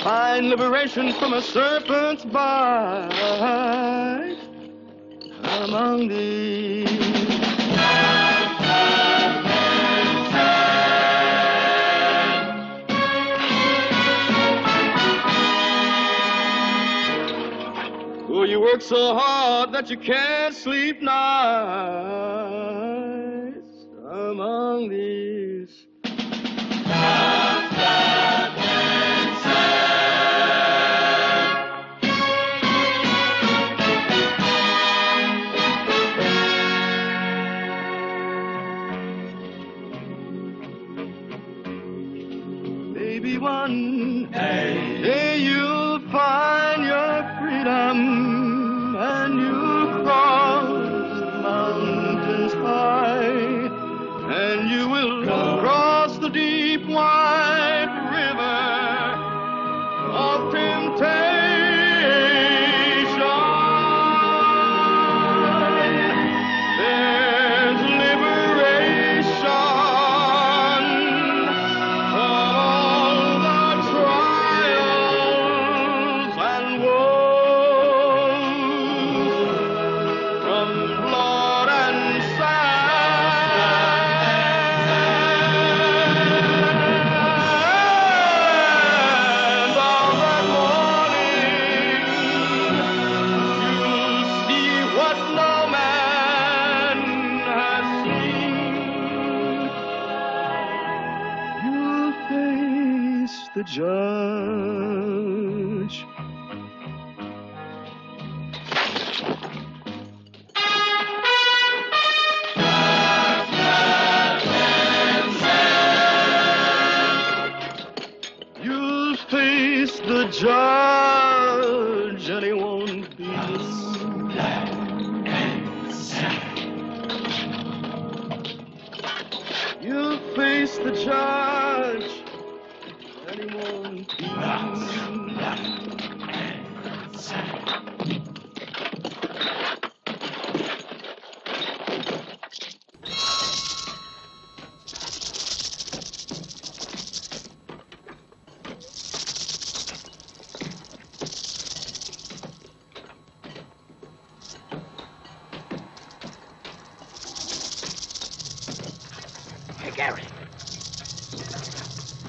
find liberation from a serpent's bite among these. Oh, you work so hard that you can't sleep nights among these. Maybe one day you'll find your freedom and you'll cross mountains high and you will cross the deep wide river of temptation. There's liberation from all the trials and woes, from blood and sand. On that morning, you'll see what no man has seen. You'll face the judge. You'll face the judge and he won't be You'll face the judge and he won't be Hey, Gary.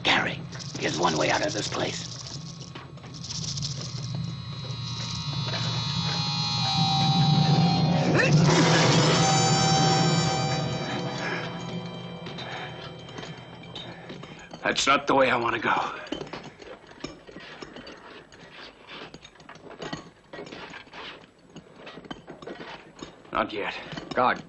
Gary, here's one way out of this place. That's not the way I want to go. Not yet. Guard.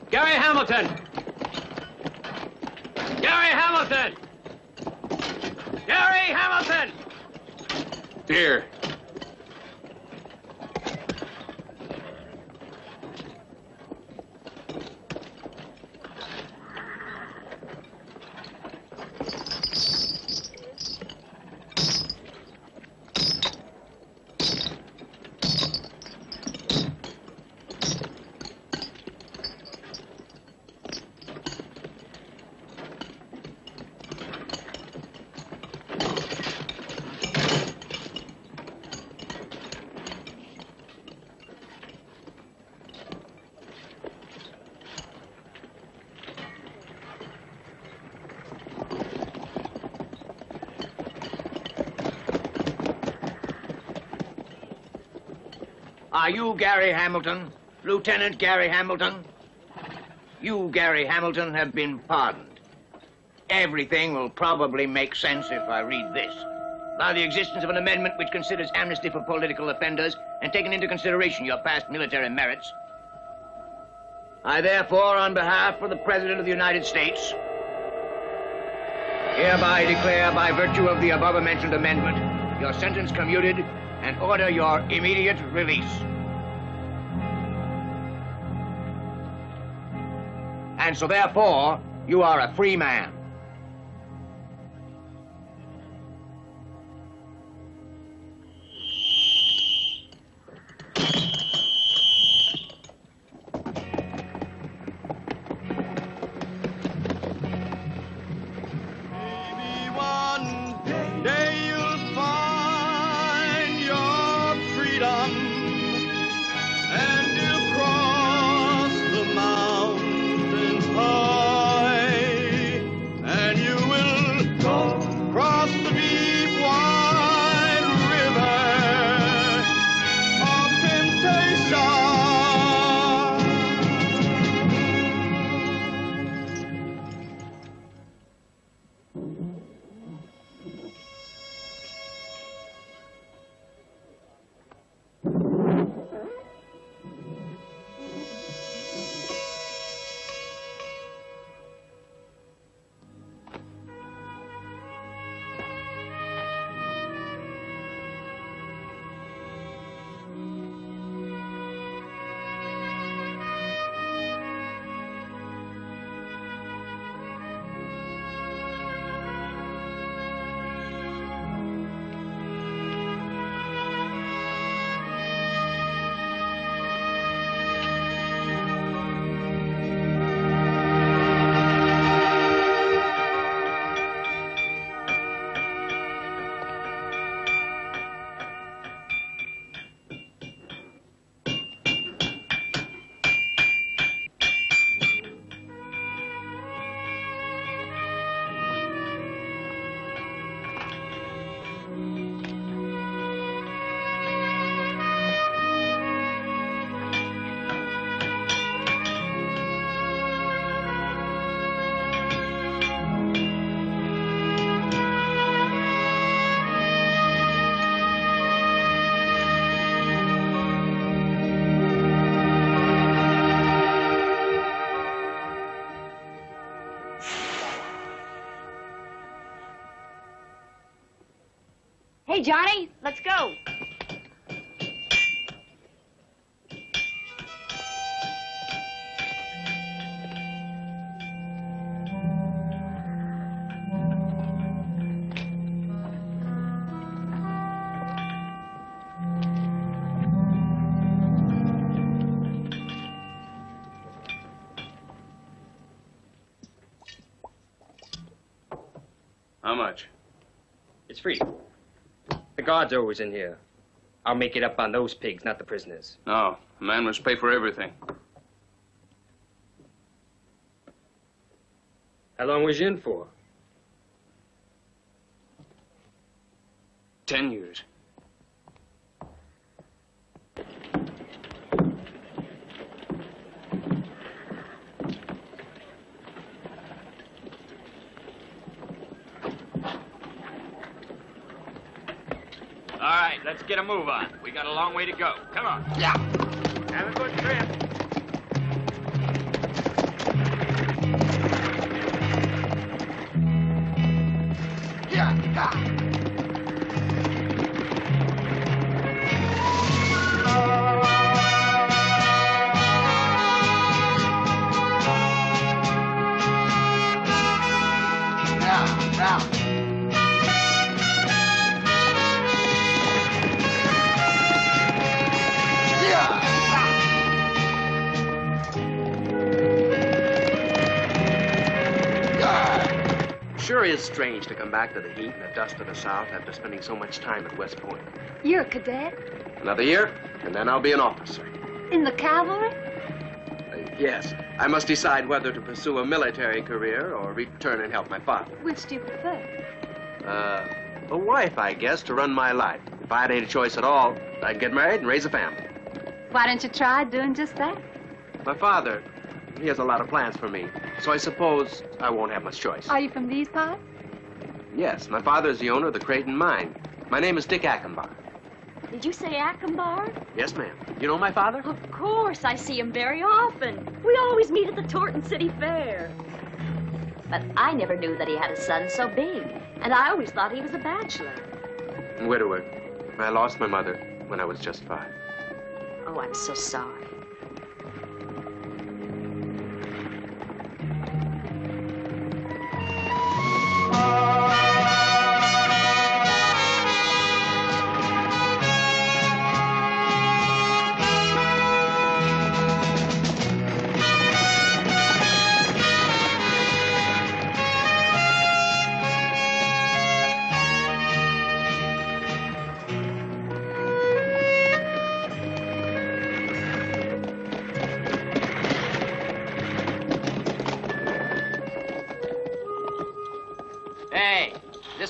Gary Hamilton! Gary Hamilton! Gary Hamilton! Here. Are you Gary Hamilton? Lieutenant Gary Hamilton? You, Gary Hamilton, have been pardoned. Everything will probably make sense if I read this. By the existence of an amendment which considers amnesty for political offenders and taking into consideration your past military merits, I therefore, on behalf of the President of the United States, hereby declare by virtue of the above-mentioned amendment, your sentence commuted and order your immediate release. And so therefore, you are a free man. Hey, Johnny, let's go. How much? It's free. The guards are always in here. I'll make it up on those pigs, not the prisoners. No, a man must pay for everything. How long was you in for? 10 years. All right, let's get a move on. We got a long way to go. Come on. Yeah. Have a good trip. Yeah. Sure is strange to come back to the heat and the dust of the South after spending so much time at West Point. You're a cadet? Another year, and then I'll be an officer. In the cavalry? Yes. I must decide whether to pursue a military career or return and help my father. Which do you prefer? A wife, I guess, to run my life. If I had any choice at all, I'd get married and raise a family. Why don't you try doing just that? My father, he has a lot of plans for me, so I suppose I won't have much choice. Are you from these parts? Yes, my father is the owner of the Creighton Mine. My name is Dick Ackenbar. Did you say Ackenbar? Yes, ma'am. You know my father? Of course, I see him very often. We always meet at the Torton City Fair. But I never knew that he had a son so big, and I always thought he was a bachelor. Widower. I lost my mother when I was just 5. Oh, I'm so sorry.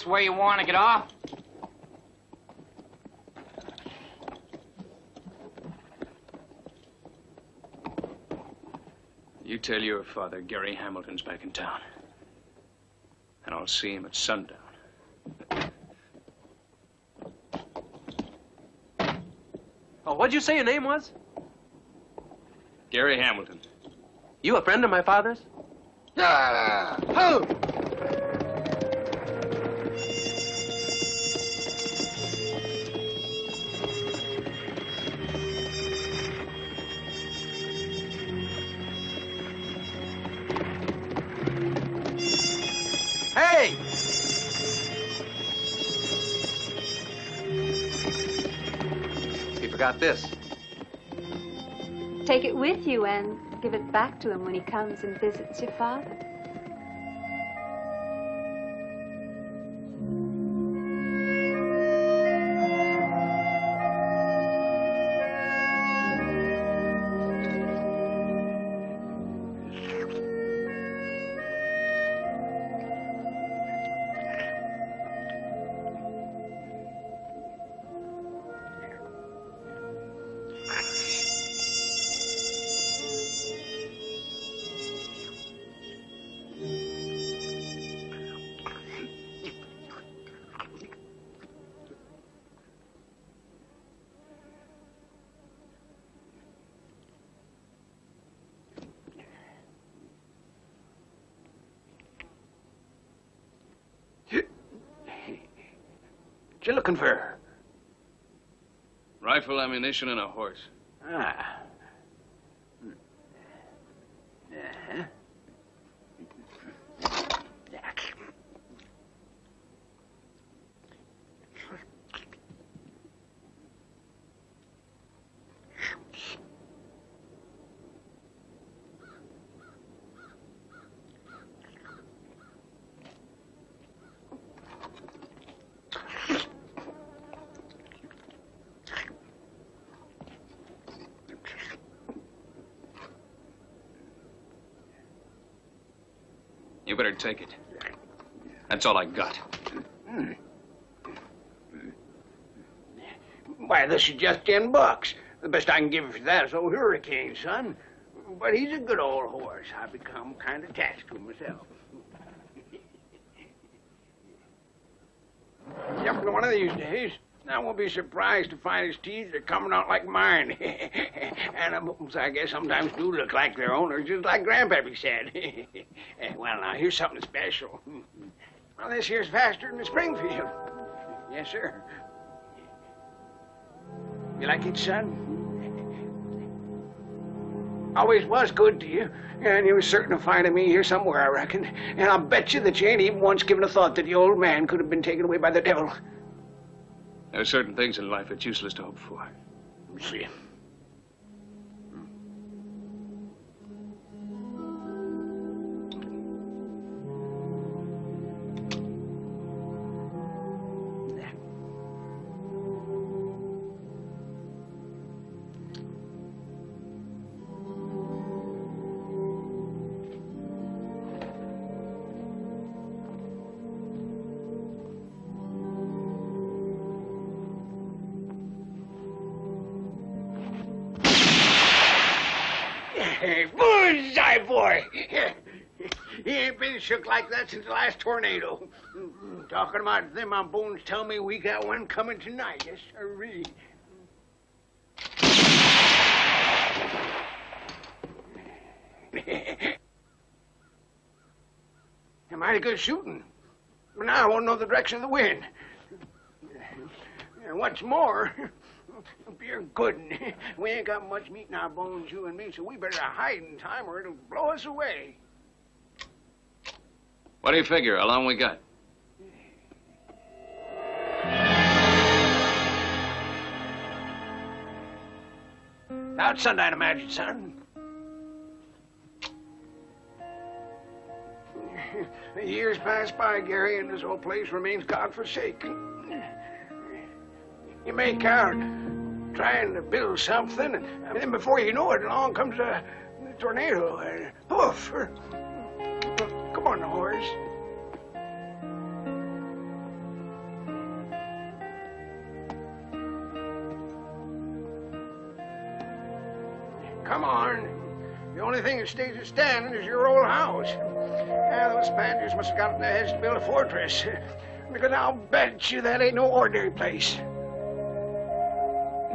Where you want to get off? You tell your father Gary Hamilton's back in town. And I'll see him at sundown. Oh, what'd you say your name was? Gary Hamilton. You a friend of my father's? Ho! Hey! He forgot this. Take it with you and give it back to him when he comes and visits your father. What you looking for? Rifle, ammunition, and a horse. Ah. Uh-huh. You better take it. That's all I got. Why, this is just $10. The best I can give you for that is old Hurricane, son. But he's a good old horse. I've become kind of attached to him myself. Yep, one of these days, I won't be surprised to find his teeth are coming out like mine. And I guess sometimes do look like their owners, just like Grandpappy said. Well, now, here's something special. Well, this here's faster than the Springfield. Yes, sir. You like it, son? Always was good to you, and you were certain of finding me here somewhere, I reckon. And I'll bet you that you ain't even once given a thought that the old man could have been taken away by the devil. There are certain things in life it's useless to hope for. See. Bullseye, boy! He ain't been shook like that since the last tornado. Talking about them, my bones tell me we got one coming tonight. Yes, sirree. Mighty good shooting. But now I won't know the direction of the wind. And what's more, you're good. We ain't got much meat in our bones, you and me, so we better hide in time or it'll blow us away. What do you figure? How long we got? About sundown, I imagine, son. The years pass by, Gary, and this old place remains godforsaken. You make out trying to build something, and then before you know it, along comes a tornado, and poof! Come on, the horse. Come on. The only thing that stays standing is your old house. Those Spaniards must have got in their heads to build a fortress. Because I'll bet you that ain't no ordinary place.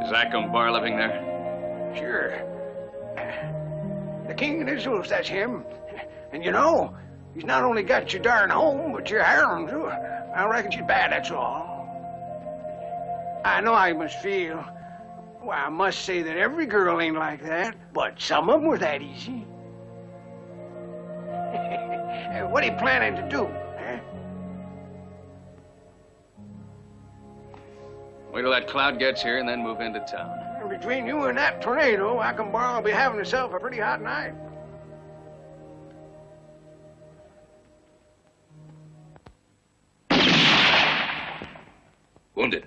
Is Akambar living there? Sure. The king and his wolves, that's him. And you know, he's not only got your darn home, but your harem, too. I reckon she's bad, that's all. I know how you must feel. Well, I must say that every girl ain't like that, but some of them were that easy. What are you planning to do, huh? Wait till that cloud gets here and then move into town. And between you and that tornado, Akambar will be having himself a pretty hot night. Wounded.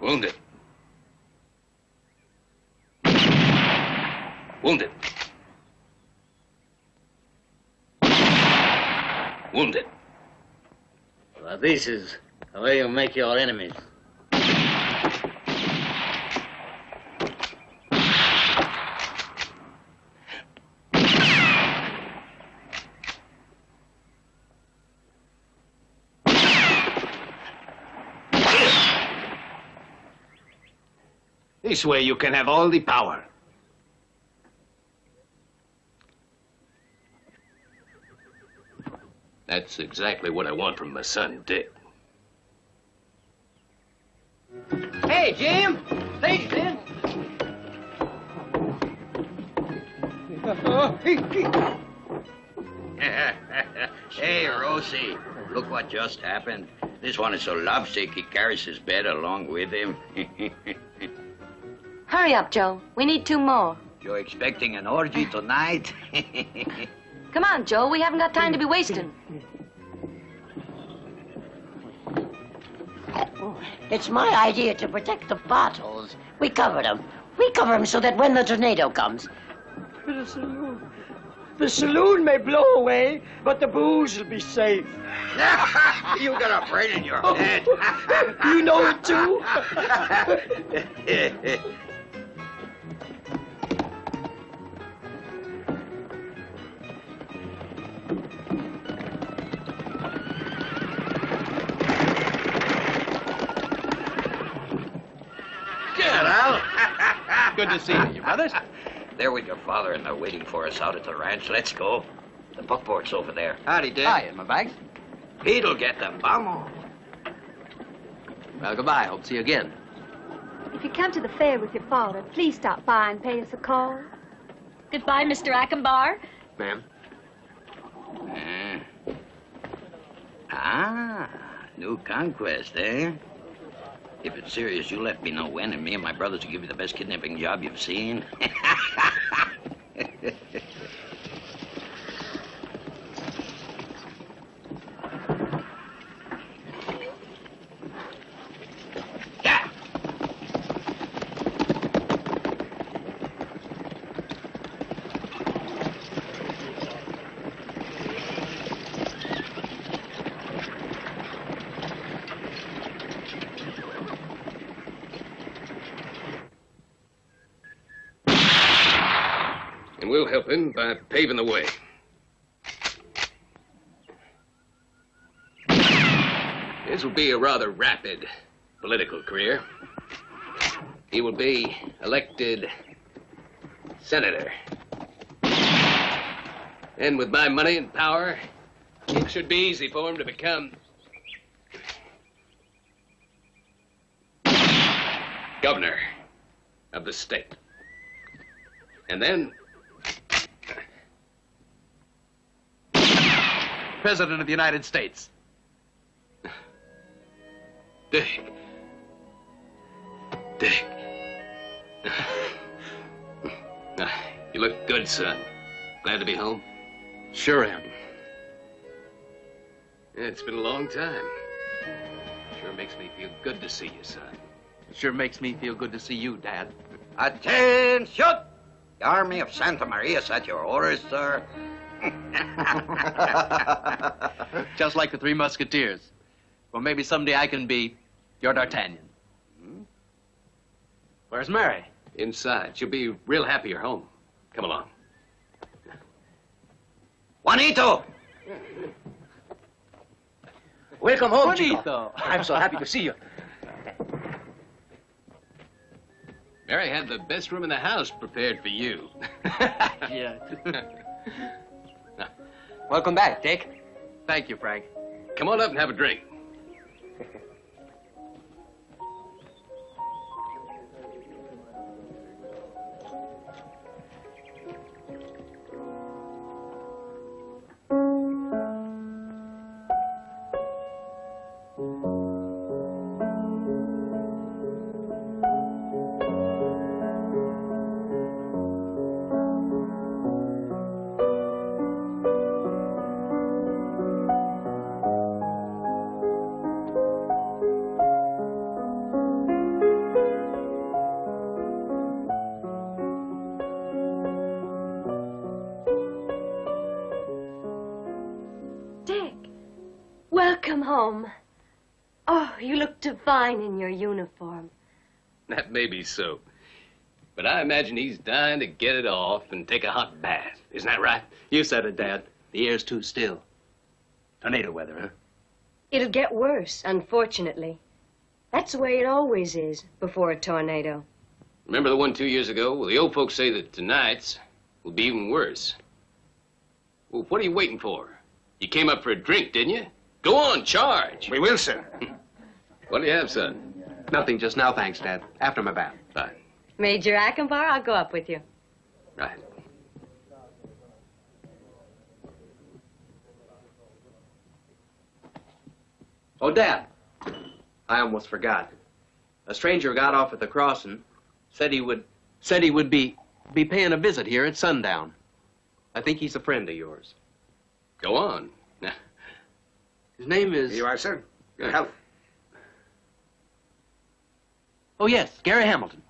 Wounded. Wounded. Wounded. Well, this is the way you make your enemies. This way you can have all the power. That's exactly what I want from my son, Dick. Hey, Jim! Ladies, then. Hey, Rosie, look what just happened. This one is so lovesick he carries his bed along with him. Hurry up, Joe. We need 2 more. You're expecting an orgy tonight? Come on, Joe. We haven't got time to be wasting. It's my idea to protect the bottles. We cover them. We cover them so that when the tornado comes... The saloon may blow away, but the booze will be safe. You got a brain in your head. You know it, too? Good to see you, brothers. They're with your father and they're waiting for us out at the ranch. Let's go. The buckboard's over there. Howdy, Dick. Hi, my bags. Pete'll get them. Vamos. Well, goodbye. Hope to see you again. If you come to the fair with your father, please stop by and pay us a call. Goodbye, Mr. Akambar. Ma'am. New conquest, eh? If it's serious, you let me know when, and me and my brothers will give you the best kidnapping job you've seen. And we'll help him by paving the way. This will be a rather rapid political career. He will be elected senator. And with my money and power, it should be easy for him to become governor of the state. And then President of the United States. Dick. Dick. You look good, son. Glad to be home? Sure am. Yeah, it's been a long time. Sure makes me feel good to see you, son. It sure makes me feel good to see you, Dad. Attention! The Army of Santa Maria's at your orders, sir. Just like the Three Musketeers. Well, maybe someday I can be your D'Artagnan. Where's Mary? Inside. She'll be real happy you're home. Come along. Juanito! Welcome home, Juanito. Chico. I'm so happy to see you. Mary had the best room in the house prepared for you. Yeah. Welcome back, Dick. Thank you, Frank. Come on up and have a drink. Welcome home. Oh, you look divine in your uniform. That may be so. But I imagine he's dying to get it off and take a hot bath. Isn't that right? You said it, Dad. The air's too still. Tornado weather, huh? It'll get worse, unfortunately. That's the way it always is before a tornado. Remember the one 2 years ago? Well, the old folks say that tonight's will be even worse. Well, what are you waiting for? You came up for a drink, didn't you? Go on, charge. We will, sir. What do you have, son? Nothing just now, thanks, Dad. After my bath. Fine. Major Ackenbar, I'll go up with you. Right. Oh, Dad. I almost forgot. A stranger got off at the crossing. Said he would be paying a visit here at sundown. I think he's a friend of yours. Go on. His name is... Here you are, sir. Your health. Oh, yes, Gary Hamilton.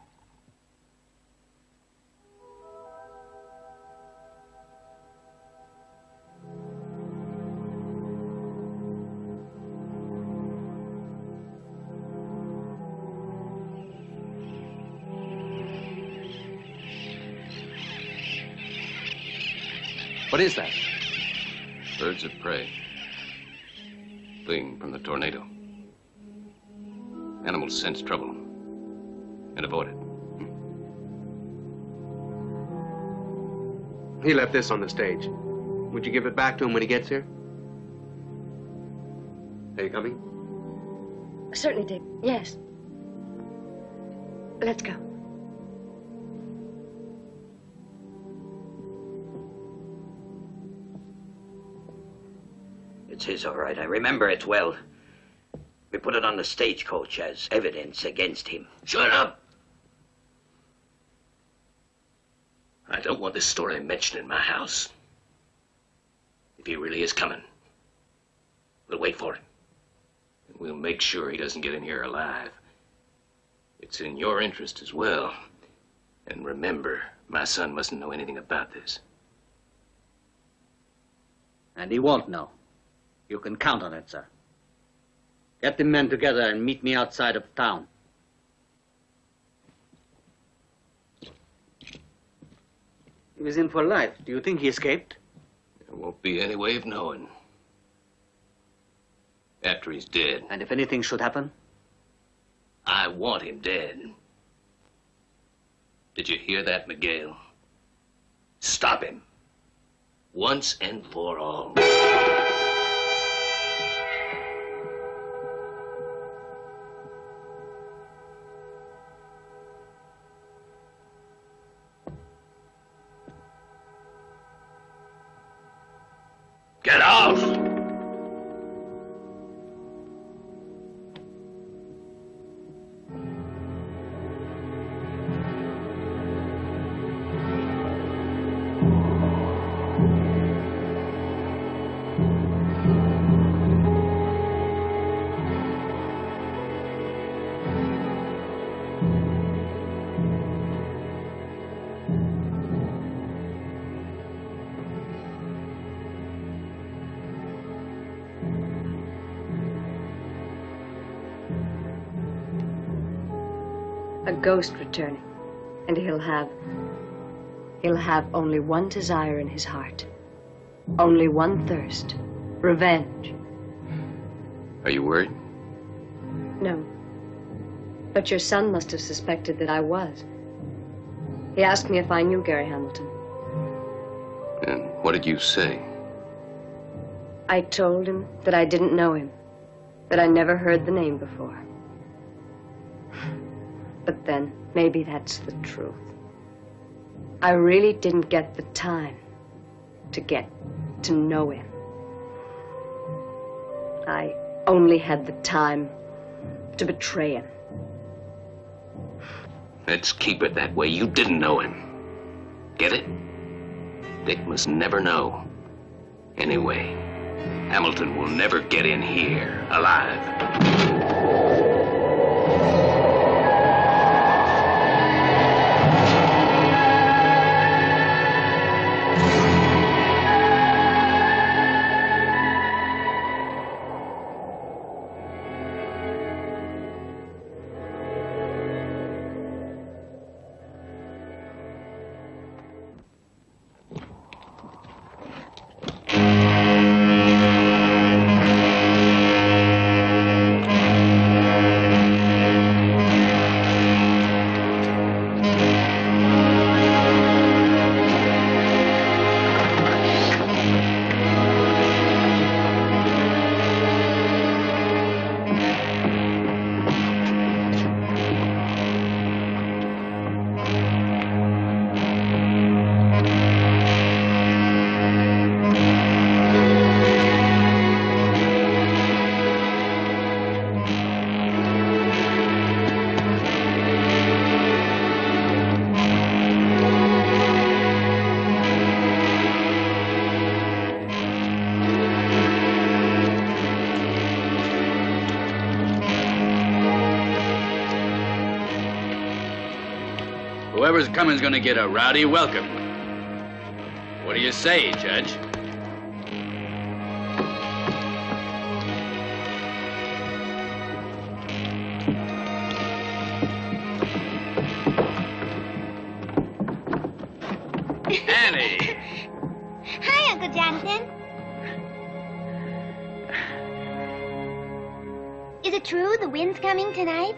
What is that? Birds of prey. Fleeing from the tornado. Animals sense trouble and avoid it. He left this on the stage. Would you give it back to him when he gets here? Are you coming? Certainly, Dick. Yes. Let's go. It's his, all right. I remember it well. We put it on the stagecoach as evidence against him. Shut up! I don't want this story mentioned in my house. If he really is coming, we'll wait for him. And we'll make sure he doesn't get in here alive. It's in your interest as well. And remember, my son mustn't know anything about this. And he won't know. You can count on it, sir. Get the men together and meet me outside of town. He was in for life. Do you think he escaped? There won't be any way of knowing. After he's dead. And if anything should happen? I want him dead. Did you hear that, Miguel? Stop him. once and for all. Get out! A ghost returning, and he'll have only one desire in his heart. Only one thirst. Revenge. Are you worried? No. But your son must have suspected that I was. He asked me if I knew Gary Hamilton. And what did you say? I told him that I didn't know him, that I never heard the name before. But then, maybe that's the truth. I really didn't get the time to get to know him. I only had the time to betray him. Let's keep it that way. You didn't know him. Get it? Dick must never know. Anyway, Hamilton will never get in here alive. Whoever's coming's gonna get a rowdy welcome. What do you say, Judge? Annie! Hi, Uncle Jonathan. Is it true the wind's coming tonight?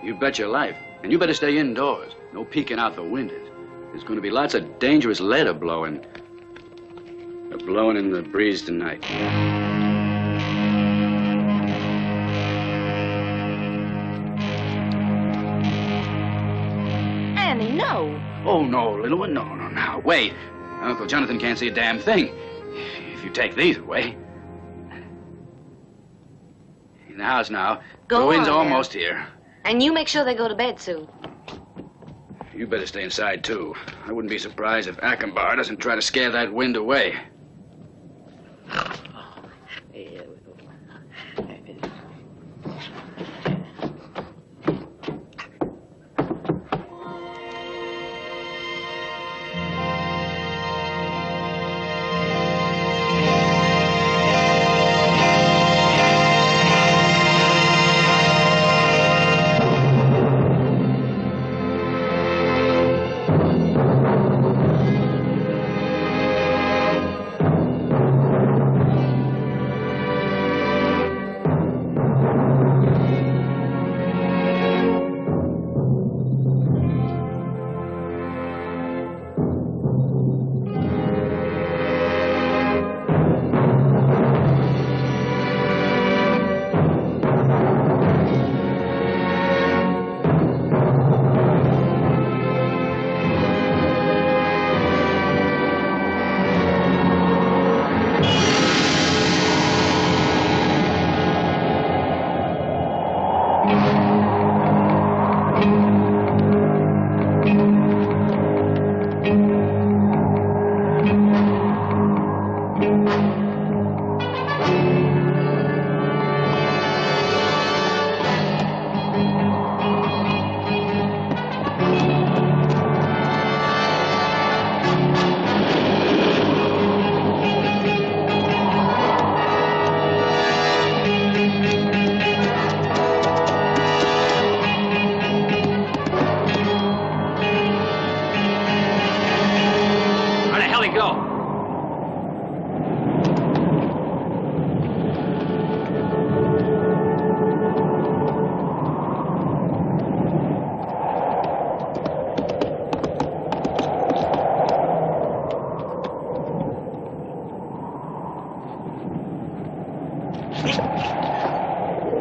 You bet your life. And you better stay indoors. No peeking out the windows. There's going to be lots of dangerous lead blowing. They're blowing in the breeze tonight. Annie, no. Oh, no, little one. No, now. Wait. Uncle Jonathan can't see a damn thing if you take these away. In the house now. Go the wind's on, almost here. And you make sure they go to bed soon. You better stay inside, too. I wouldn't be surprised if Akembar doesn't try to scare that wind away.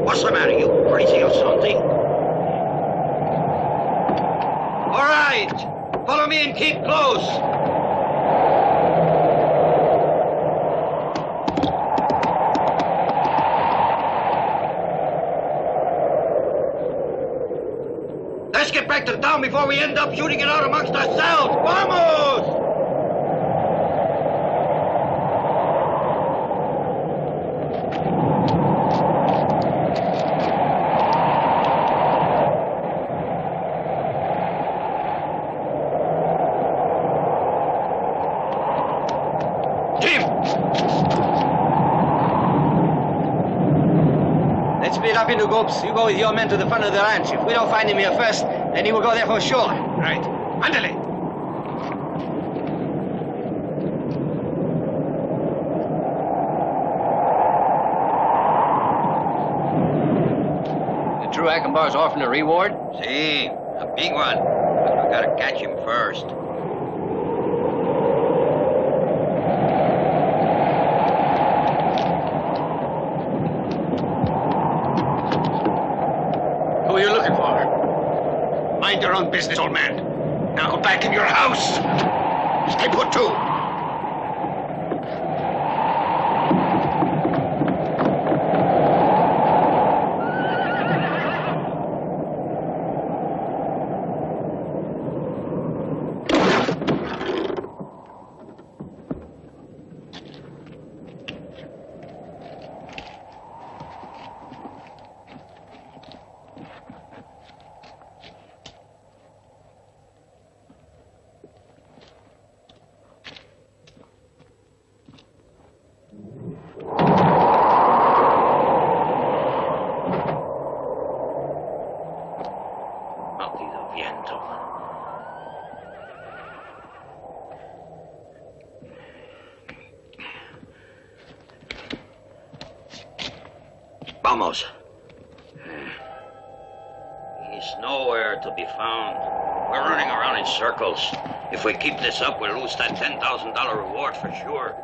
What's the matter, you crazy or something? All right, follow me and keep close. Let's get back to the town before we end up shooting it out amongst ourselves. Vamos! Up into groups. You go with your men to the front of the ranch. If we don't find him here first, then he will go there for sure. Right. Ándale. Did Drew Ackenbar's offering a reward? See, a big one. But we gotta catch him first. Who are you looking for? Mind your own business, old man. Now go back in your house. Stay put, too. Vamos. He's nowhere to be found. We're running around in circles. If we keep this up, we'll lose that $10,000 reward for sure.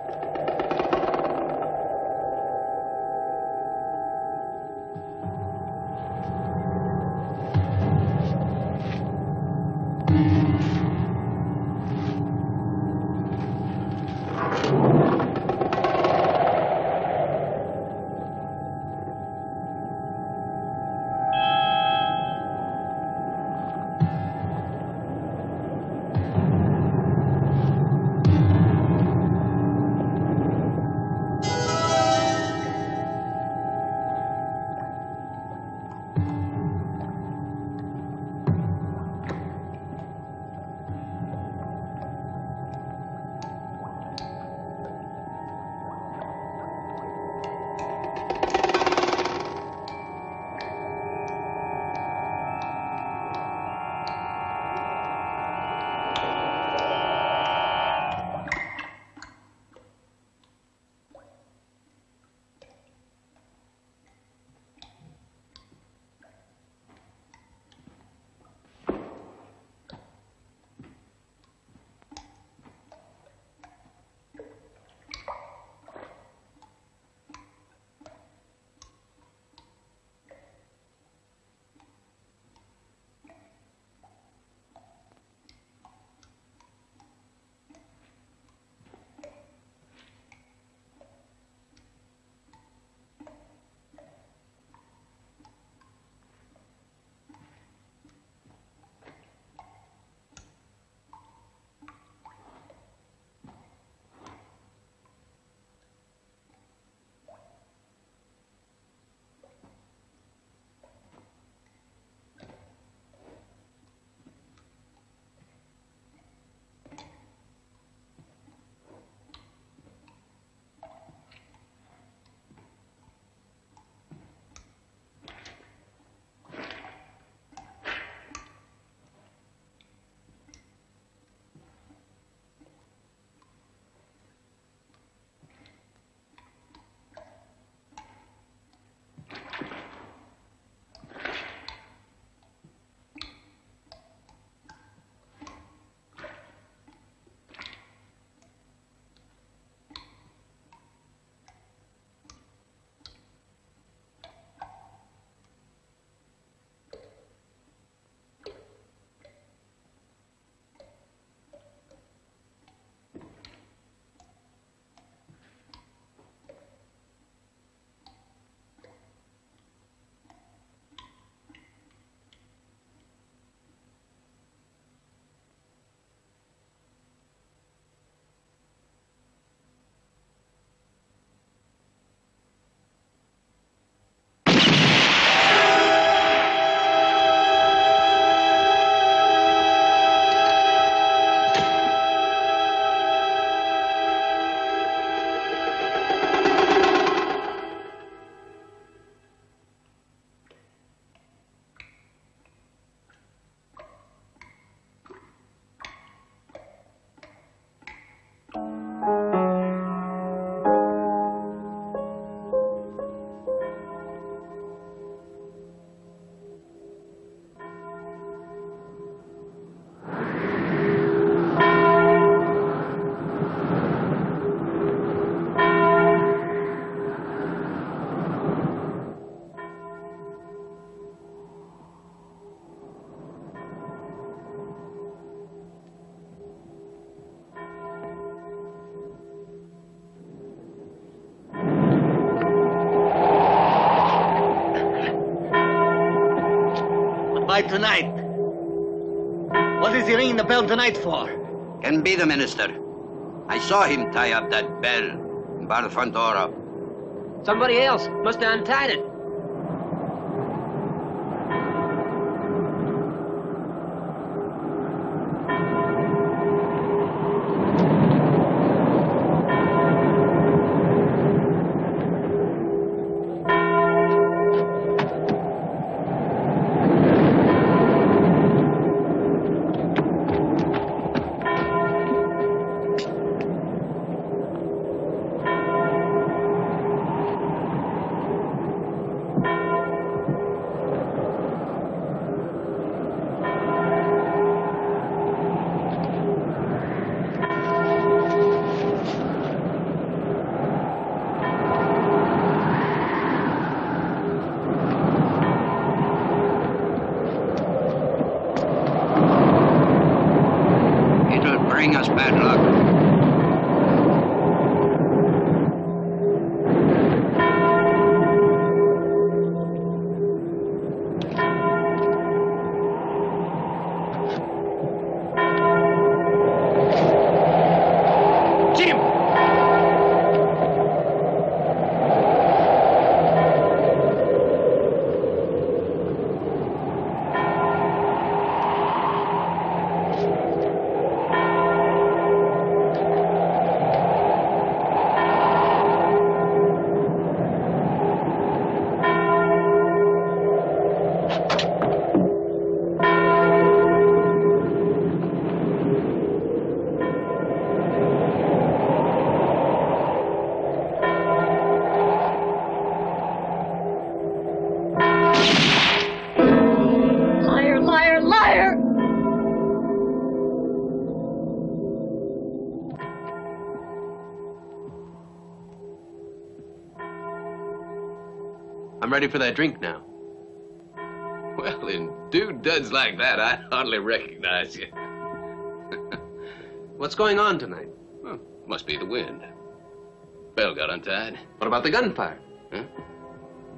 Why tonight? What is he ringing the bell tonight for? Can be the minister. I saw him tie up that bell and bar the front door up. Somebody else must have untied it. Bring us bad luck. I'm ready for that drink now. Well, in dudes like that, I hardly recognize you. What's going on tonight? Well, must be the wind. Bell got untied. What about the gunfire? Huh?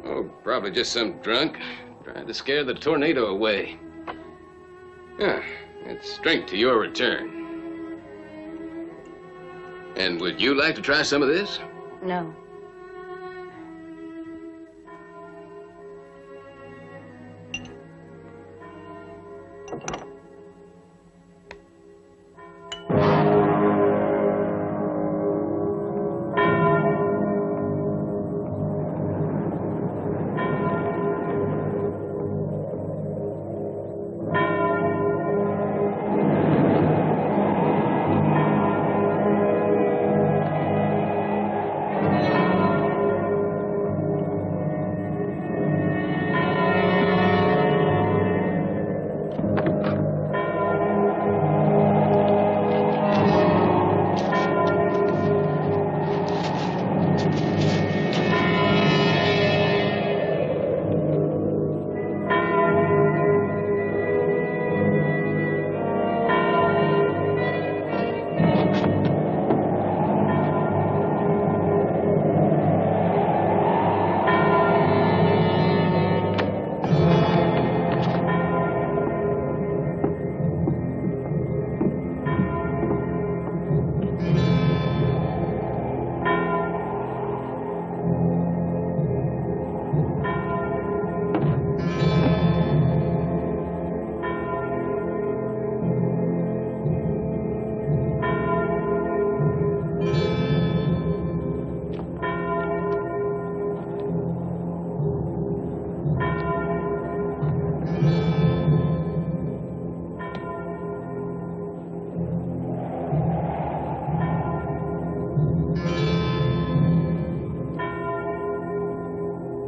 Oh, probably just some drunk trying to scare the tornado away. Yeah, it's drink to your return. And would you like to try some of this? No.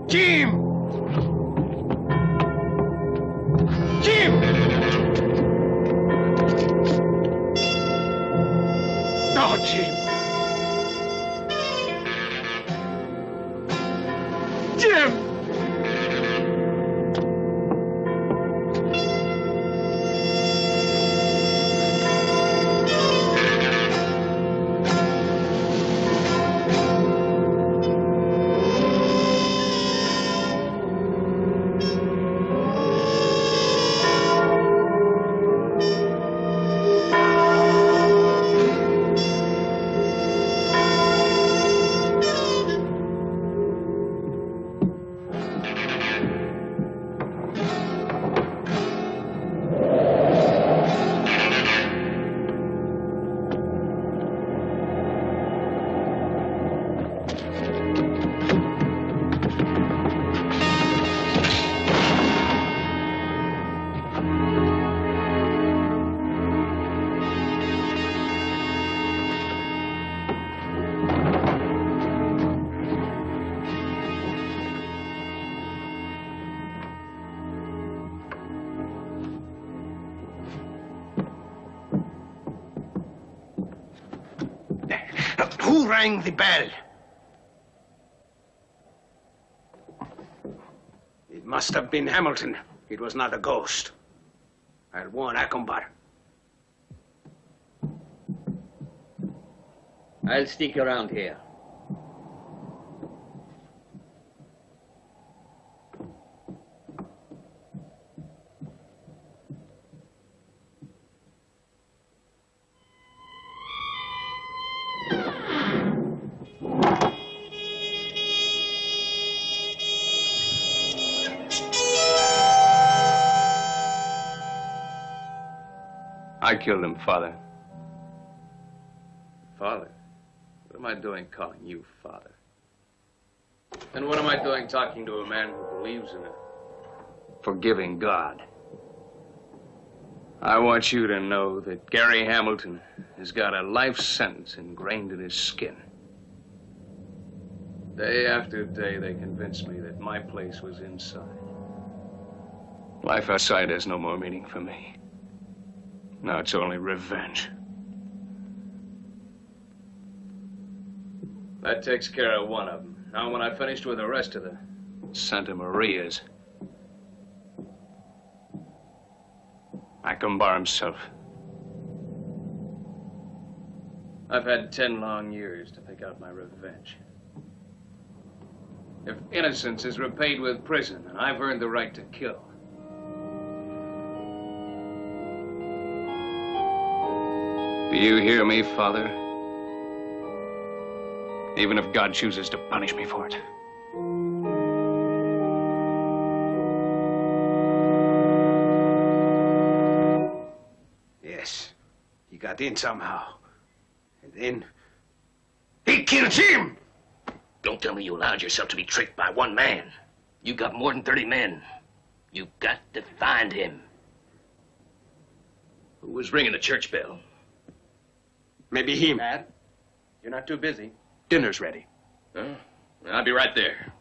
Jim! Jim! Oh, Jim! Jim! Who rang the bell? It must have been Hamilton. It was not a ghost. I'll warn Acombar. I'll stick around here. I killed him, Father. Father? What am I doing calling you Father? And what am I doing talking to a man who believes in a forgiving God? I want you to know that Gary Hamilton has got a life sentence ingrained in his skin. Day after day, they convince me that my place was inside. Life outside has no more meaning for me. Now it's only revenge. That takes care of one of them. Now when I finished with the rest of the Santa Marias, Acombar himself. I've had 10 long years to pick out my revenge. If innocence is repaid with prison, then I've earned the right to kill. Do you hear me, Father? Even if God chooses to punish me for it. Yes, he got in somehow. And then he killed him! Don't tell me you allowed yourself to be tricked by one man. You got more than 30 men. You've got to find him. Who was ringing the church bell? Maybe him. Dad, you're not too busy. Dinner's ready. Huh? I'll be right there.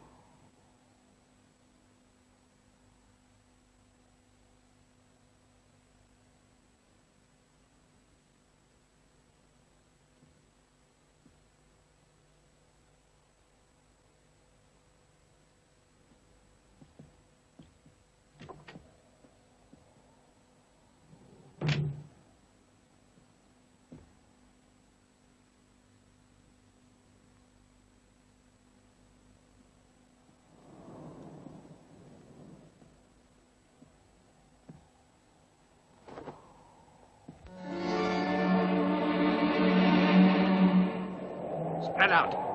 Spread out.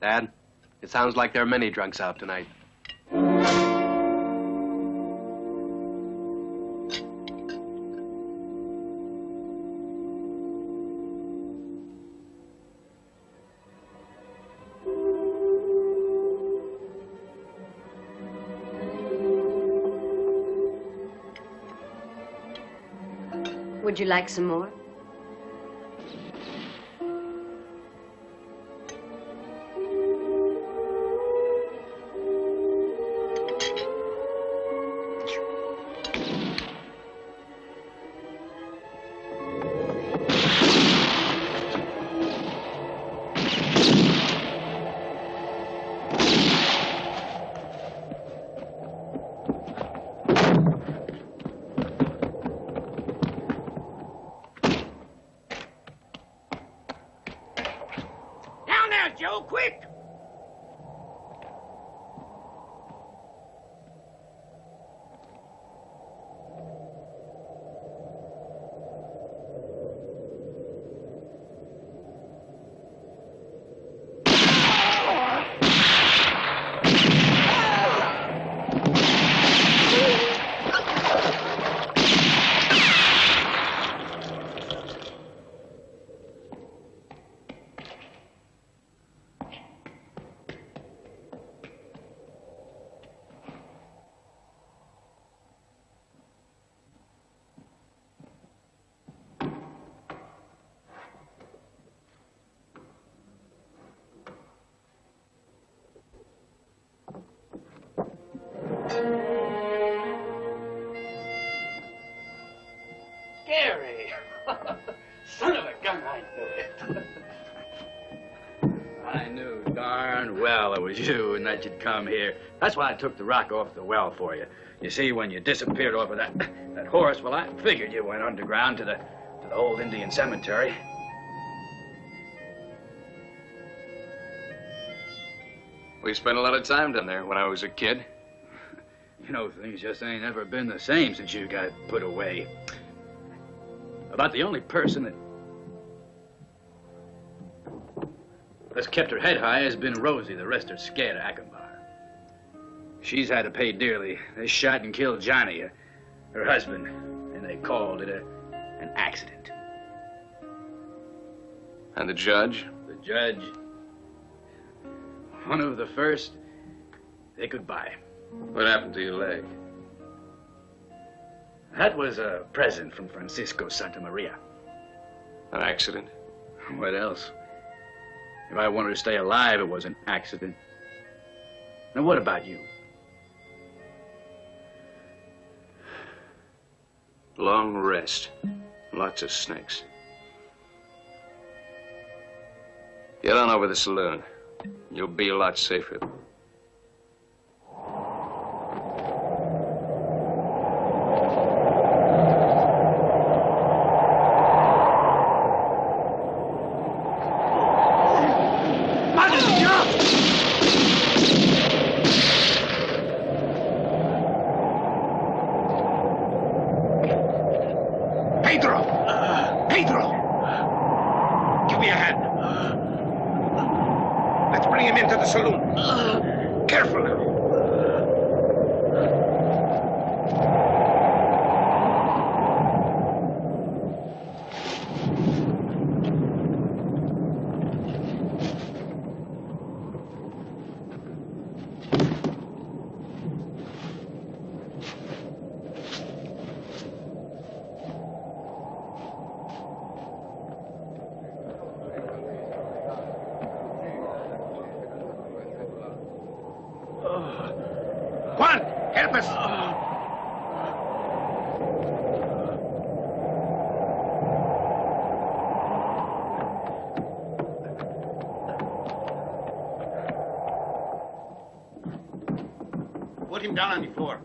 Dad, it sounds like there are many drunks out tonight. Would you like some more? was you and that you'd come here. That's why I took the rock off the well for you. You see, when you disappeared off of that horse, well, I figured you went underground to the old Indian cemetery. We spent a lot of time down there when I was a kid. You know, things just ain't ever been the same since you got put away. About the only person that's kept her head high has been Rosie. The rest are scared of Akbar. She's had to pay dearly. They shot and killed Johnny, her husband, and they called it an accident. And the judge? The judge, one of the first, they could buy. What happened to your leg? That was a present from Francisco Santa Maria. An accident? What else? If I wanted to stay alive, it was an accident. Now, what about you? Long rest. Lots of snakes. Get on over to the saloon. You'll be a lot safer. Put him down on the floor.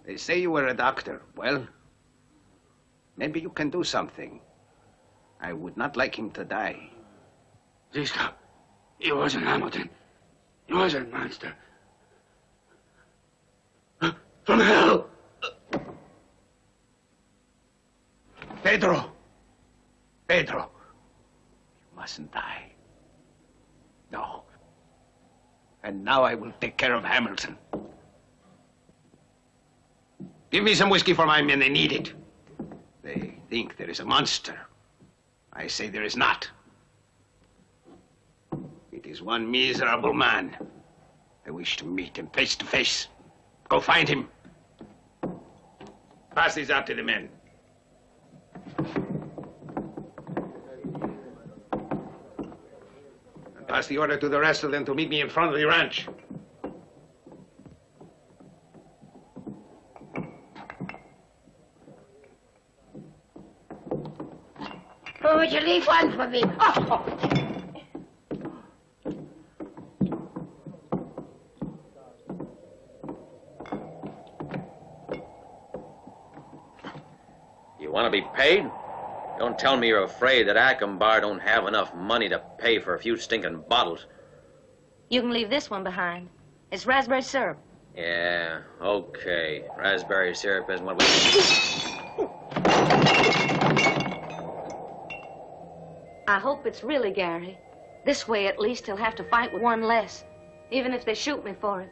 They say you were a doctor. Well, maybe you can do something. I would not like him to die. Cisco, he wasn't Hamilton. He was a monster. From hell! Pedro! Pedro! You mustn't die. No. And now I will take care of Hamilton. Give me some whiskey for my men. They need it. They think there is a monster. I say there is not. It is one miserable man. I wish to meet him face to face. Go find him. Pass these out to the men. And pass the order to the rest of them to meet me in front of the ranch. Oh, would you leave one for me? Oh. You want to be paid? Don't tell me you're afraid that Akbar don't have enough money to pay for a few stinking bottles. You can leave this one behind. It's raspberry syrup. Yeah, okay. Raspberry syrup isn't what we... I hope it's really Gary. This way, at least, he'll have to fight with one less, even if they shoot me for it.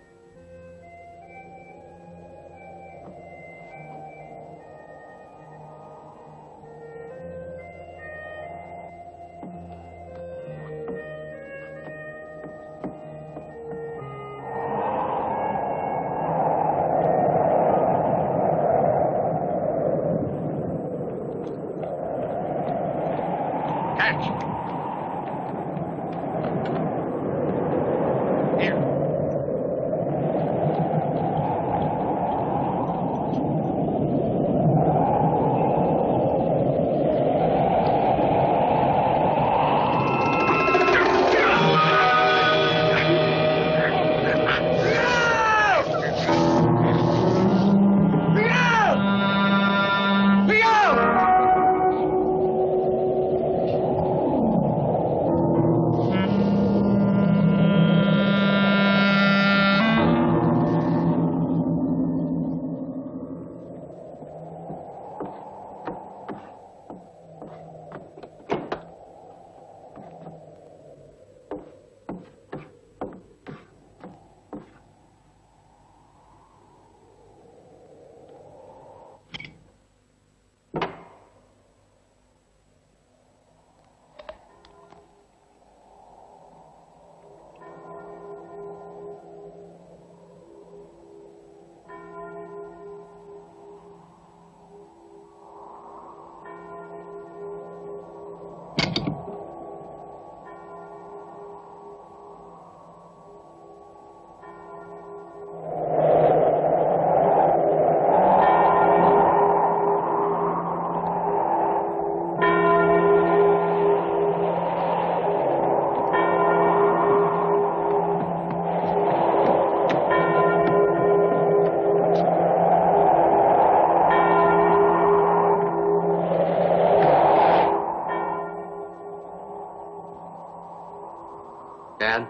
Dad,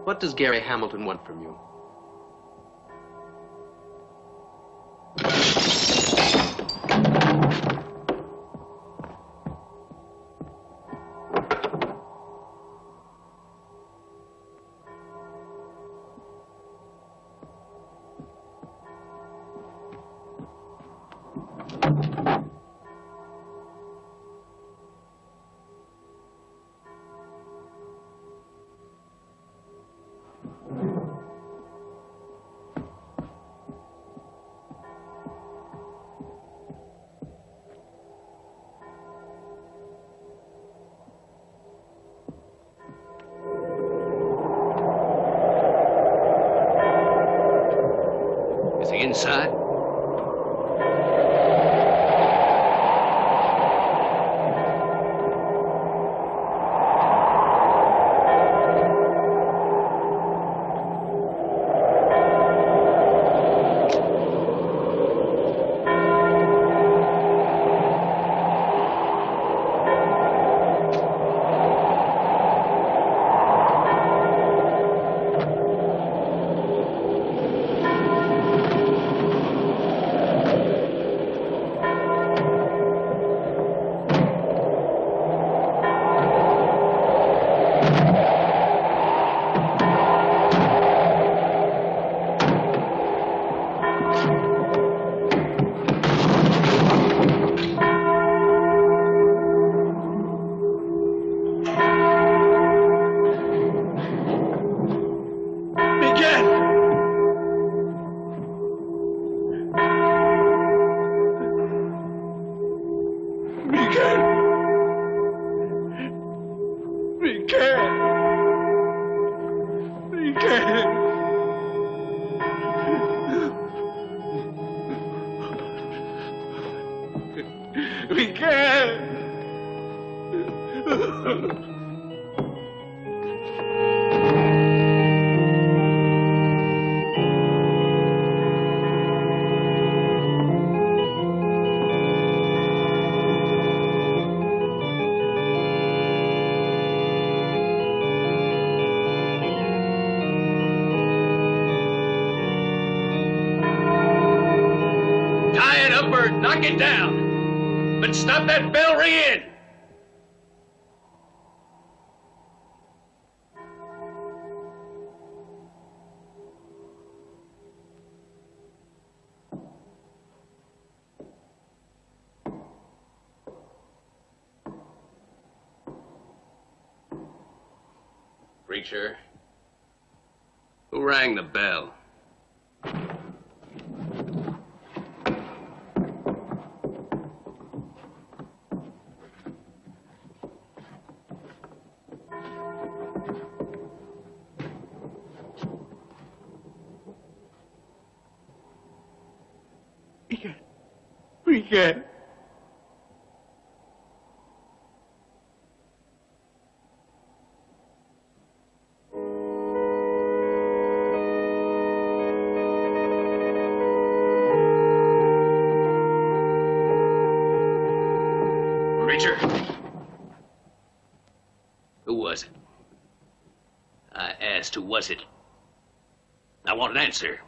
what does Gary Hamilton want from you? Inside? Knock it down, but stop that bell ringing. Preacher, who rang the bell? Miguel. Richard? Who was it? I asked who was it. I want an answer.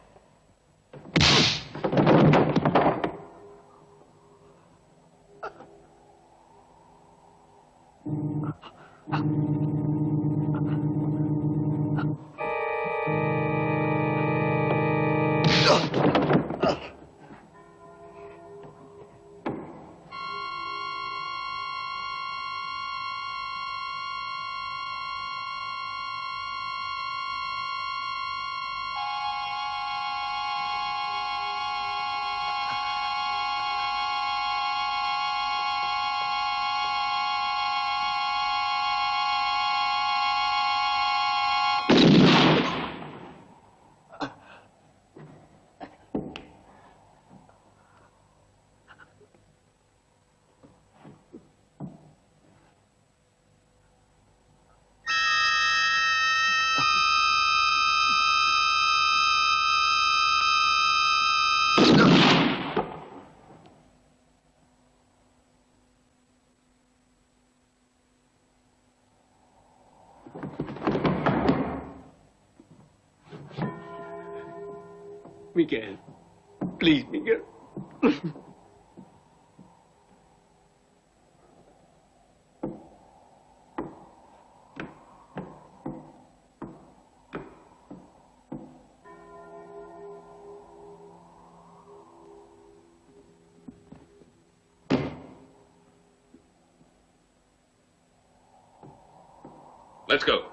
Miguel, please, Miguel. Let's go.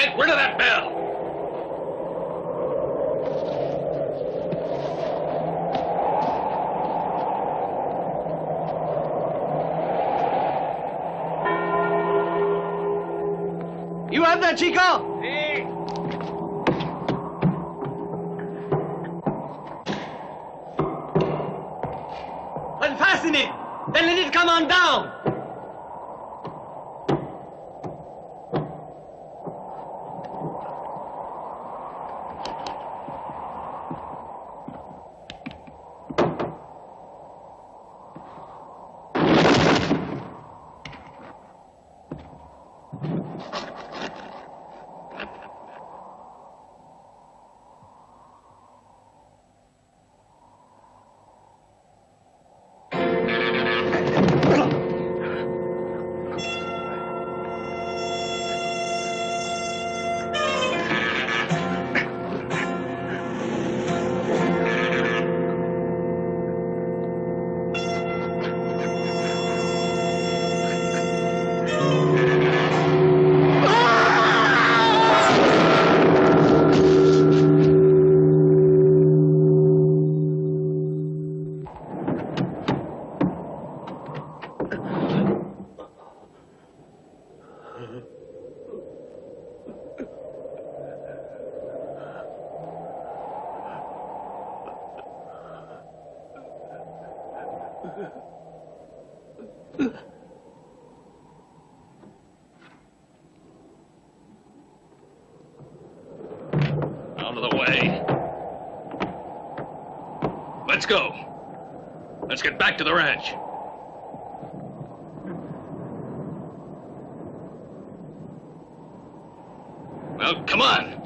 Get rid of that bell! You have that, Chico? Unfasten it! Then let it come on down! Out of the way. Let's go. Let's get back to the ranch. Now, come on.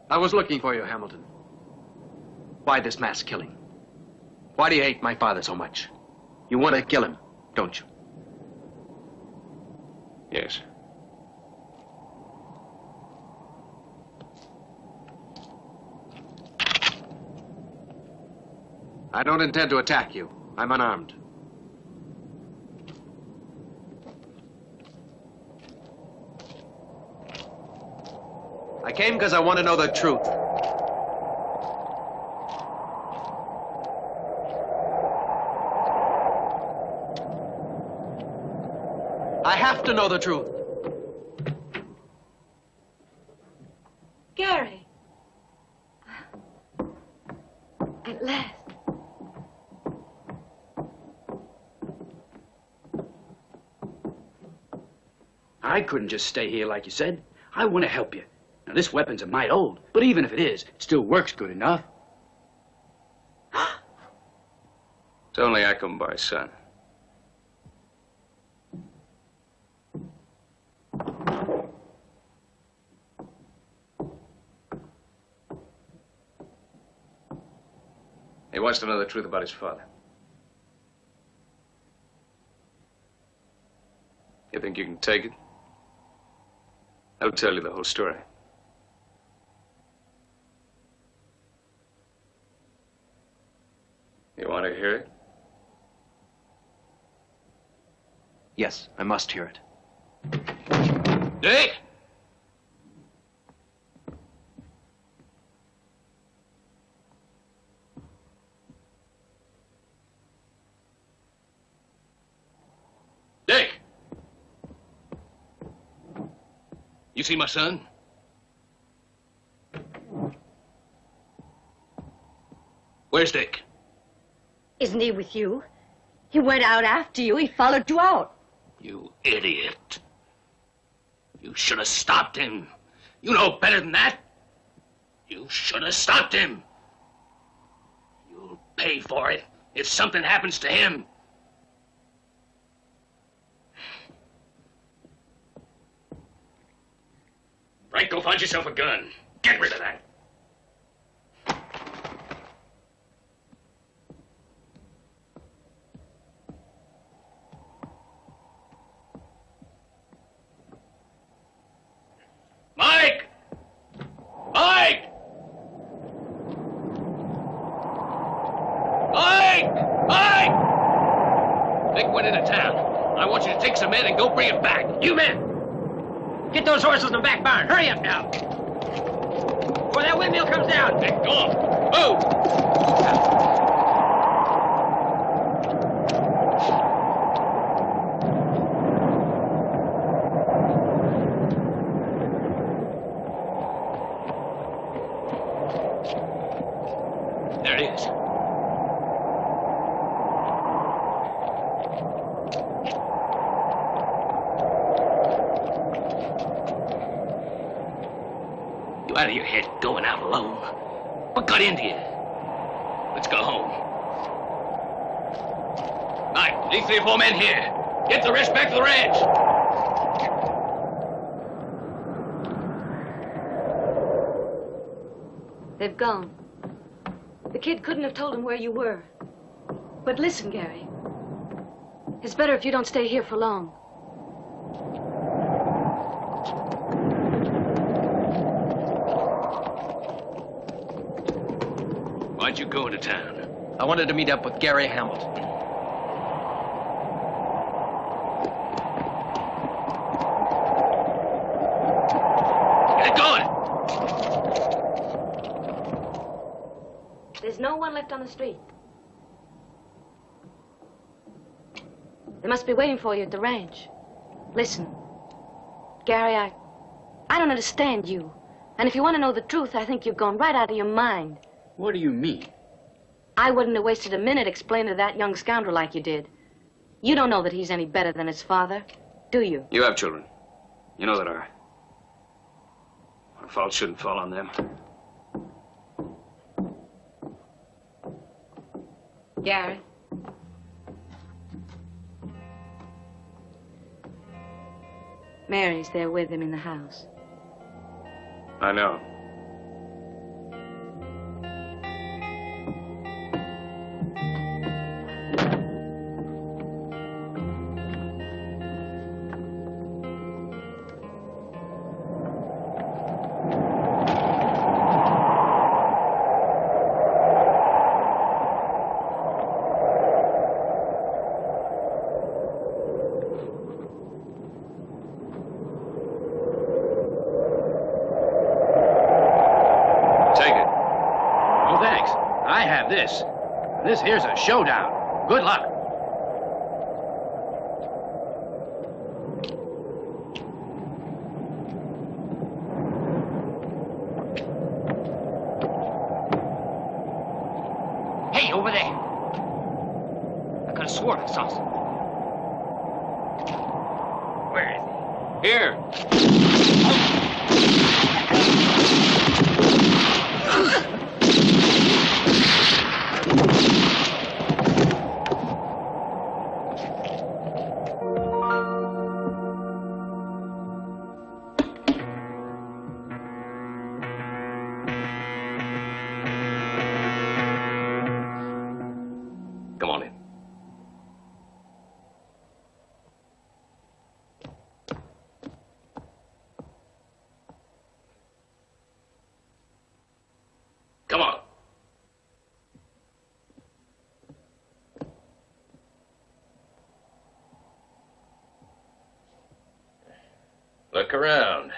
I was looking for you, Hamilton. Why this mass killing? Why do you hate my father so much? You want to kill him, don't you? Yes. I don't intend to attack you. I'm unarmed. I came because I want to know the truth. I have to know the truth. Gary. At last. I couldn't just stay here like you said. I want to help you. Now, this weapon's a mite old, but even if it is, it still works good enough. It's only Akambar's son. He wants to know the truth about his father. You think you can take it? I'll tell you the whole story. You want to hear it? Yes, I must hear it. Dick! Dick! You see my son? Where's Dick? Isn't he with you? He went out after you. He followed you out. You idiot. You should have stopped him. You know better than that. You should have stopped him. You'll pay for it if something happens to him. Frank, go find yourself a gun. Get rid of that. Get those horses in the back barn. Hurry up now. Before that windmill comes down. Hey, go on. Move! There it is. You out of your head going out alone? What got into you? Let's go home. Mike, these 3 or 4 men here. Get the rest back to the ranch. They've gone. The kid couldn't have told him where you were. But listen, Gary. It's better if you don't stay here for long. Why'd you go into town? I wanted to meet up with Gary Hamilton. Get going! There's no one left on the street. They must be waiting for you at the ranch. Listen, Gary, I don't understand you. And if you want to know the truth, I think you've gone right out of your mind. What do you mean? I wouldn't have wasted a minute explaining to that young scoundrel like you did. You don't know that he's any better than his father, do you? You have children. You know that our fault shouldn't fall on them. Gary. Mary's there with him in the house. I know. This here's a showdown. Good luck. Hey, over there. I could have sworn I saw something. Where is he? Here. Look around.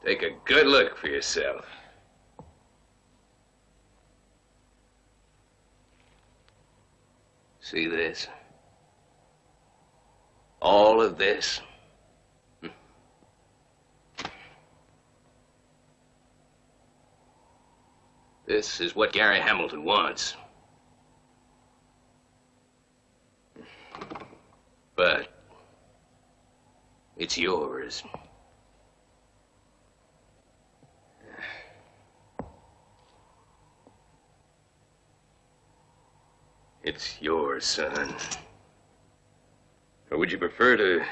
Take a good look for yourself. See this? All of this. This is what Gary Hamilton wants. But it's yours. It's yours, son. Or would you prefer to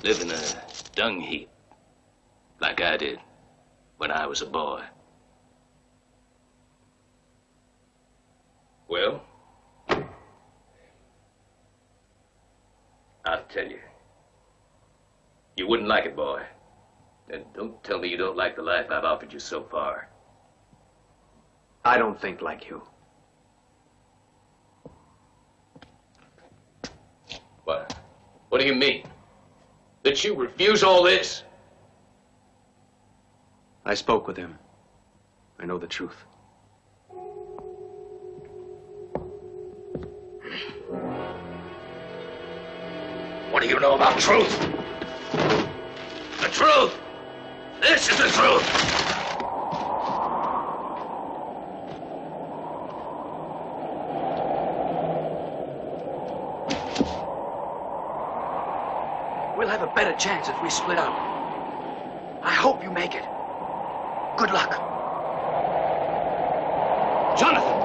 live in a dung heap like I did when I was a boy? Well, I'll tell you. You wouldn't like it, boy. And don't tell me you don't like the life I've offered you so far. I don't think like you. What? What do you mean? That you refuse all this? I spoke with him. I know the truth. What do you know about truth? The truth! This is the truth! We'll have a better chance if we split up. I hope you make it. Good luck. Jonathan!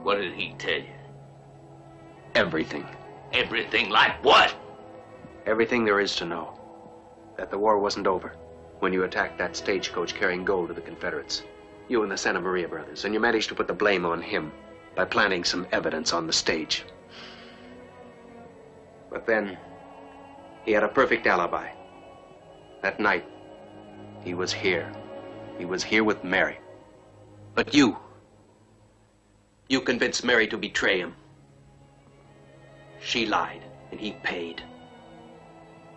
What did he tell you? Everything. Everything like what? Everything there is to know. That the war wasn't over when you attacked that stagecoach carrying gold to the Confederates. You and the Santa Maria brothers, and you managed to put the blame on him by planting some evidence on the stage. But then, he had a perfect alibi. That night, he was here. He was here with Mary. But you convinced Mary to betray him. She lied, and he paid.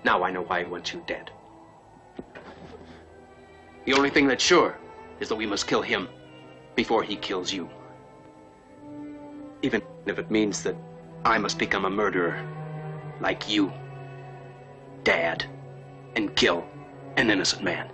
Now I know why he wants you dead. The only thing that's sure is that we must kill him before he kills you. Even if it means that I must become a murderer like you, Dad, and kill an innocent man.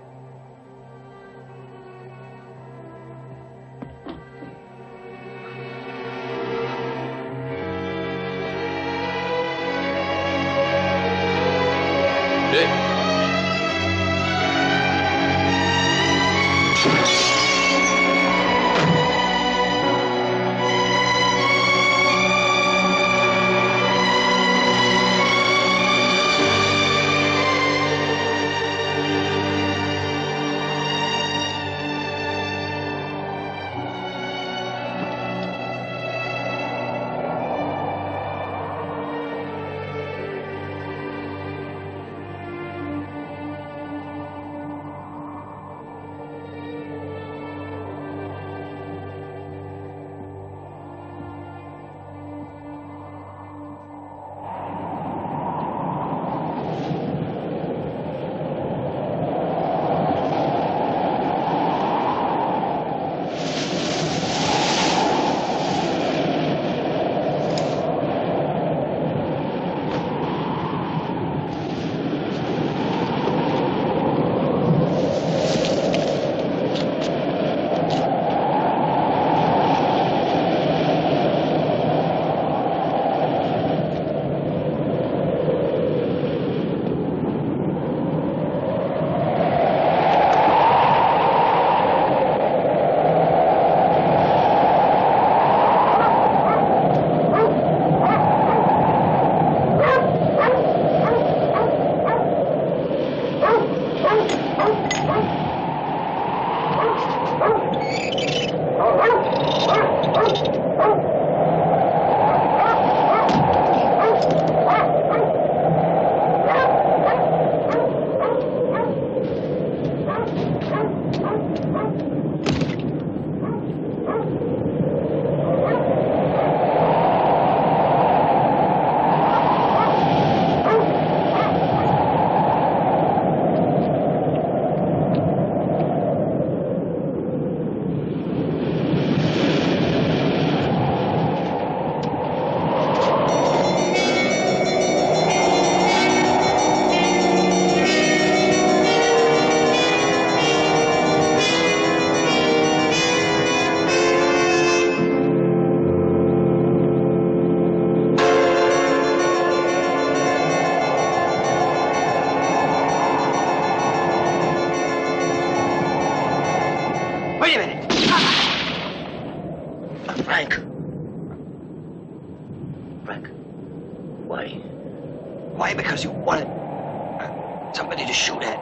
Somebody to shoot at.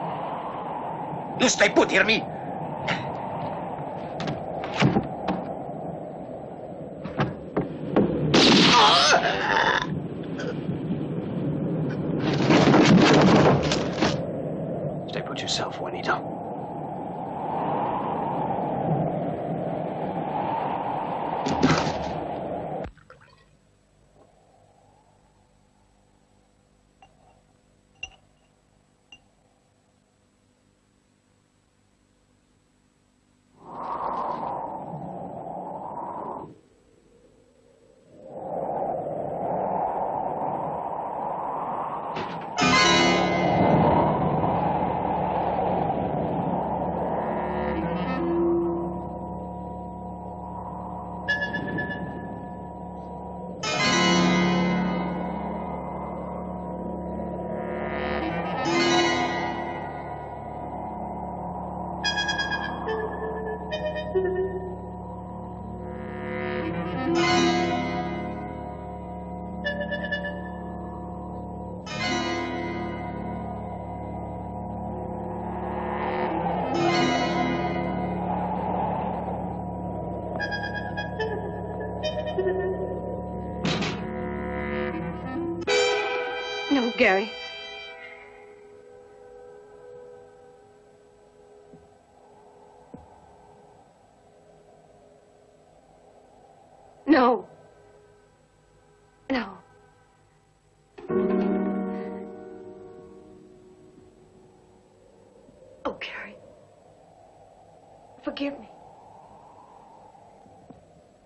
You stay put, hear me? Stay put yourself, Juanito. No, Gary. No. No. Oh, Gary. Forgive me.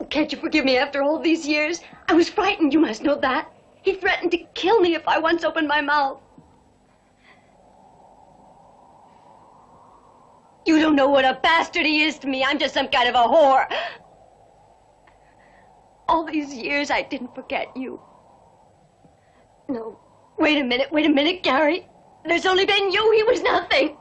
Can't you forgive me after all these years? I was frightened, you must know that. He threatened to kill me if I once opened my mouth. You don't know what a bastard he is to me. I'm just some kind of a whore. All these years I didn't forget you. No. Wait a minute, Gary. There's only been you. He was nothing.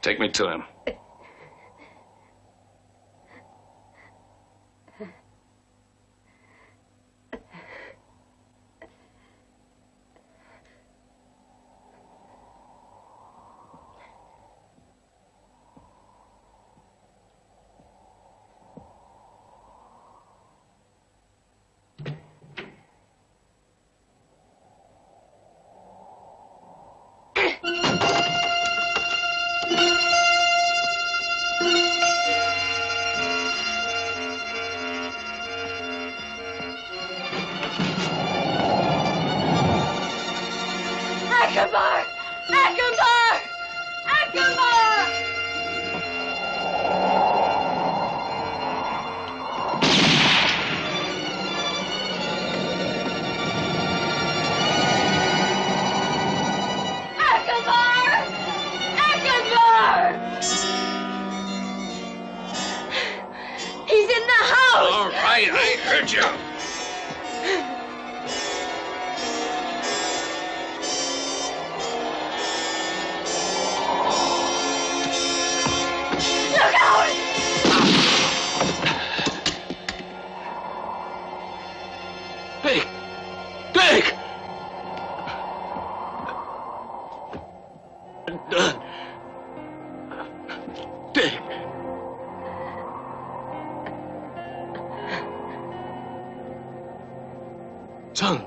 Take me to him. Son.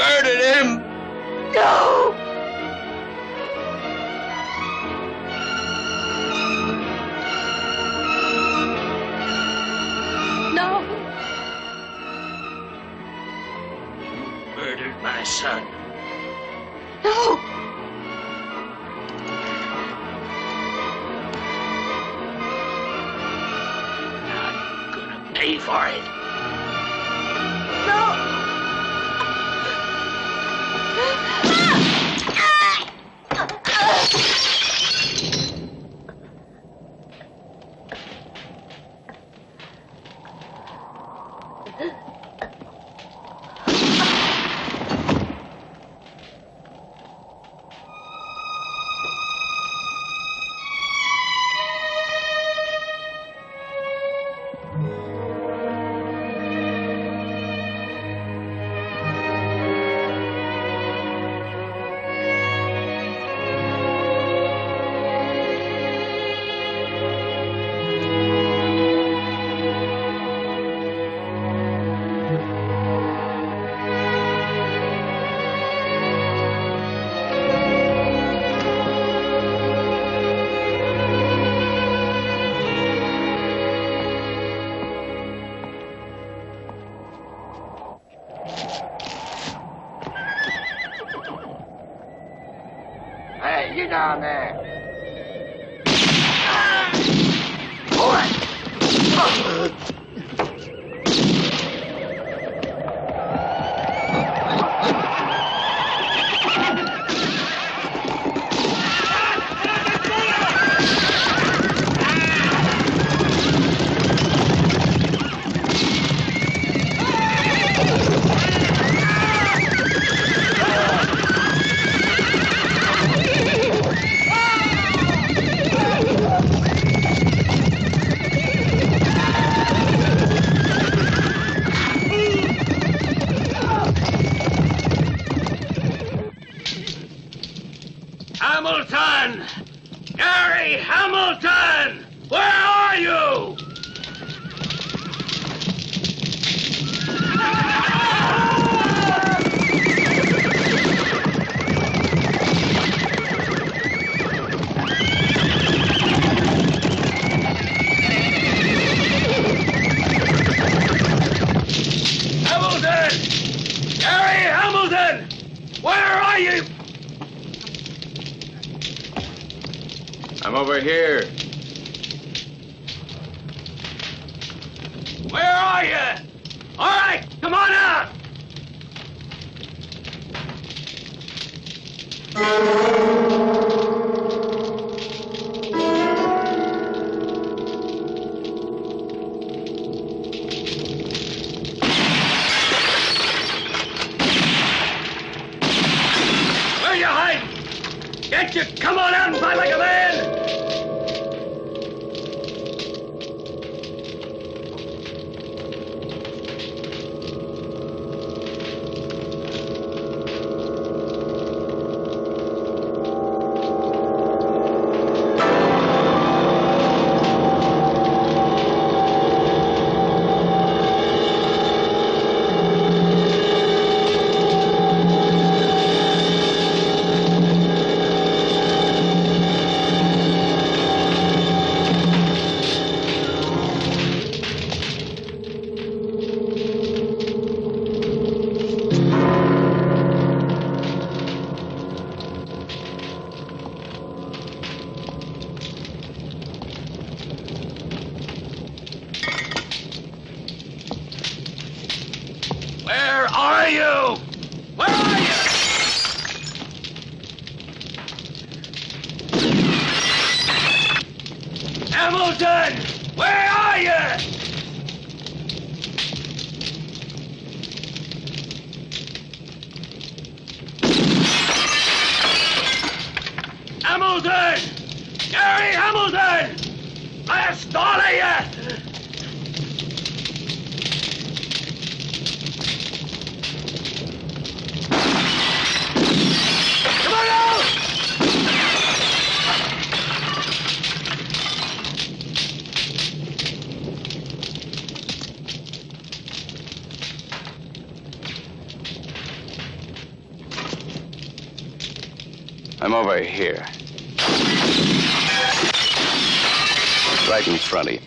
murdered him. No! No. You murdered my son. No! I'm gonna pay for it. No! Hey, you down there. Hamilton! Gary Hamilton! Where are you? Hamilton! Gary Hamilton! Where are you? I'm over here. Where are you? All right, come on out! Where you hiding? Can't you come on out and fight like a man? Where are you? Where are you? Hamilton! Where are you? Hamilton! Gary Hamilton! Last all of you! Come on out! I'm over here. Right in front of you.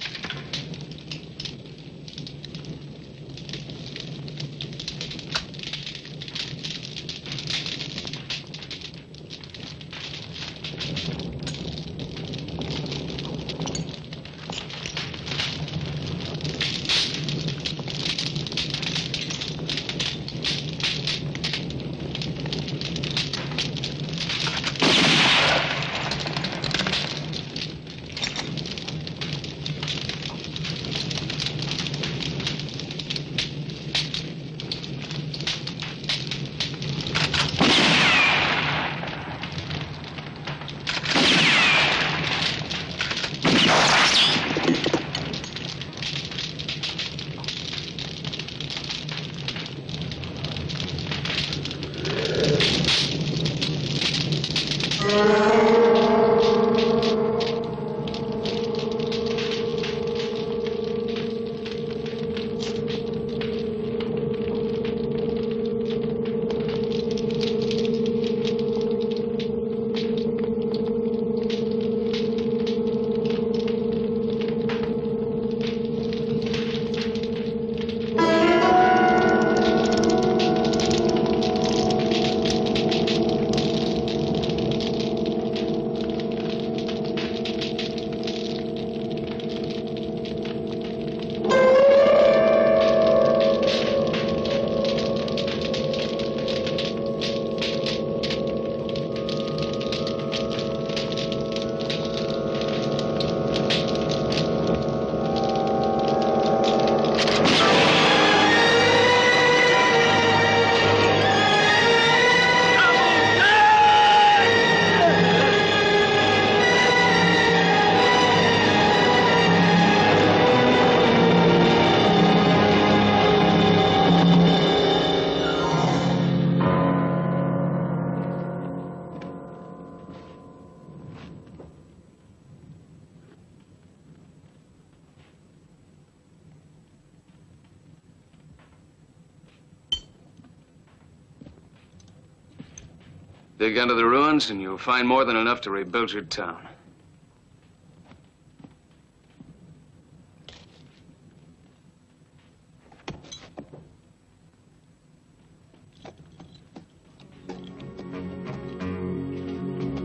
Dig under the ruins and you'll find more than enough to rebuild your town.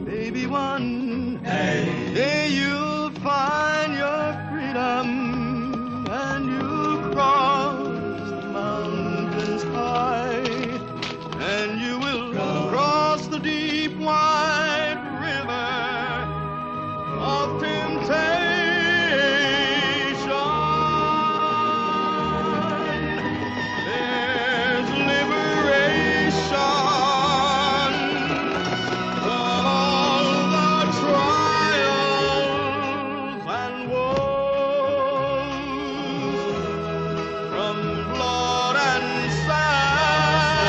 Maybe one day you'll find your freedom and you'll cross the mountains high and you will cross the deep wide river of temptation. There's liberation from all the trials and woes, from blood and sand.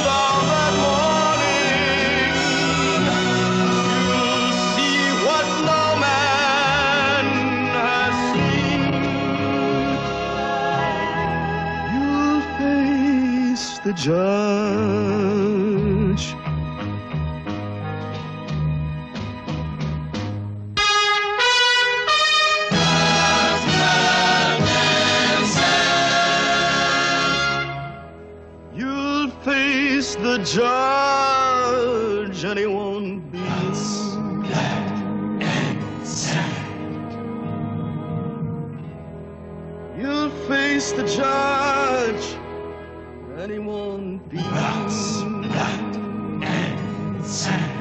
On that morning, you'll see what no man has seen. You'll face the judge. You'll face the judge and he won't be black and sad. You'll face the judge and he won't be black and sad.